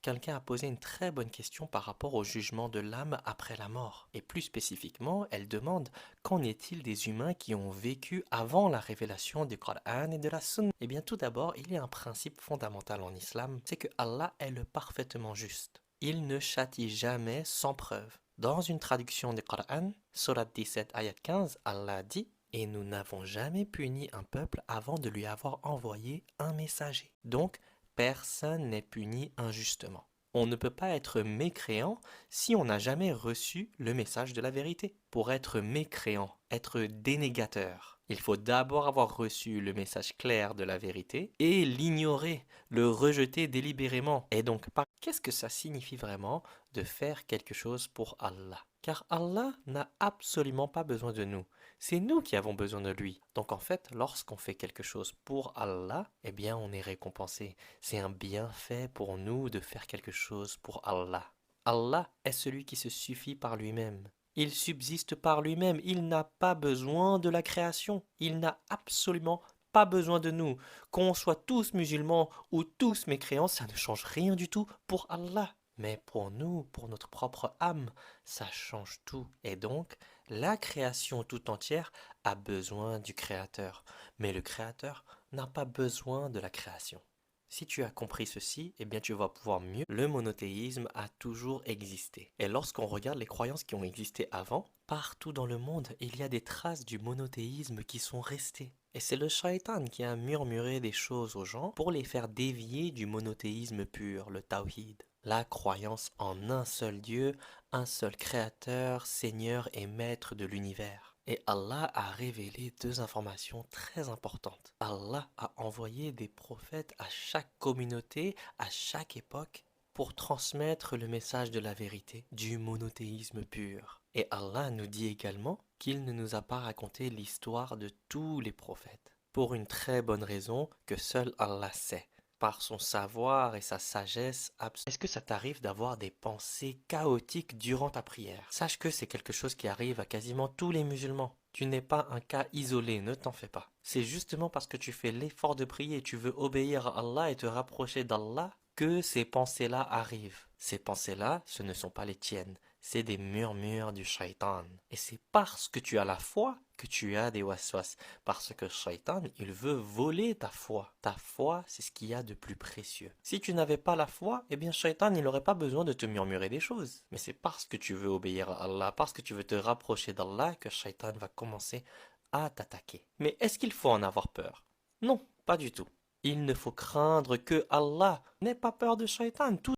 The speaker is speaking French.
Quelqu'un a posé une très bonne question par rapport au jugement de l'âme après la mort. Et plus spécifiquement, elle demande qu'en est-il des humains qui ont vécu avant la révélation du Coran et de la Sunna? Eh bien, tout d'abord, il y a un principe fondamental en islam, c'est que Allah est le parfaitement juste. Il ne châtie jamais sans preuve. Dans une traduction du Coran, Surat 17, ayat 15, Allah dit: et nous n'avons jamais puni un peuple avant de lui avoir envoyé un messager. Donc, personne n'est puni injustement. On ne peut pas être mécréant si on n'a jamais reçu le message de la vérité. Pour être mécréant, être dénégateur, il faut d'abord avoir reçu le message clair de la vérité et l'ignorer, le rejeter délibérément. Et donc, qu'est-ce que ça signifie vraiment de faire quelque chose pour Allah? Car Allah n'a absolument pas besoin de nous. C'est nous qui avons besoin de lui. Donc en fait, lorsqu'on fait quelque chose pour Allah, eh bien on est récompensé. C'est un bienfait pour nous de faire quelque chose pour Allah. Allah est celui qui se suffit par lui-même. Il subsiste par lui-même. Il n'a pas besoin de la création. Il n'a absolument pas besoin de nous. Qu'on soit tous musulmans ou tous mécréants, ça ne change rien du tout pour Allah. Mais pour nous, pour notre propre âme, ça change tout. Et donc, la création tout entière a besoin du Créateur. Mais le Créateur n'a pas besoin de la création. Si tu as compris ceci, eh bien tu vas pouvoir mieux. Le monothéisme a toujours existé. Et lorsqu'on regarde les croyances qui ont existé avant, partout dans le monde, il y a des traces du monothéisme qui sont restées. Et c'est le shaitan qui a murmuré des choses aux gens pour les faire dévier du monothéisme pur, le tawhid. La croyance en un seul Dieu, un seul créateur, seigneur et maître de l'univers. Et Allah a révélé deux informations très importantes. Allah a envoyé des prophètes à chaque communauté, à chaque époque, pour transmettre le message de la vérité, du monothéisme pur. Et Allah nous dit également qu'il ne nous a pas raconté l'histoire de tous les prophètes, pour une très bonne raison que seul Allah sait. Par son savoir et sa sagesse absolue. Est-ce que ça t'arrive d'avoir des pensées chaotiques durant ta prière? Sache que c'est quelque chose qui arrive à quasiment tous les musulmans. Tu n'es pas un cas isolé, ne t'en fais pas. C'est justement parce que tu fais l'effort de prier, tu veux obéir à Allah et te rapprocher d'Allah que ces pensées-là arrivent. Ces pensées-là, ce ne sont pas les tiennes, c'est des murmures du shaitan. Et c'est parce que tu as la foi que tu as des waswas. Parce que shaitan, il veut voler ta foi. Ta foi, c'est ce qu'il y a de plus précieux. Si tu n'avais pas la foi, eh bien shaitan, il n'aurait pas besoin de te murmurer des choses. Mais c'est parce que tu veux obéir à Allah, parce que tu veux te rapprocher d'Allah que shaitan va commencer à t'attaquer. Mais est-ce qu'il faut en avoir peur? Non, pas du tout. Il ne faut craindre que Allah. N'aie pas peur de shaitan. Tout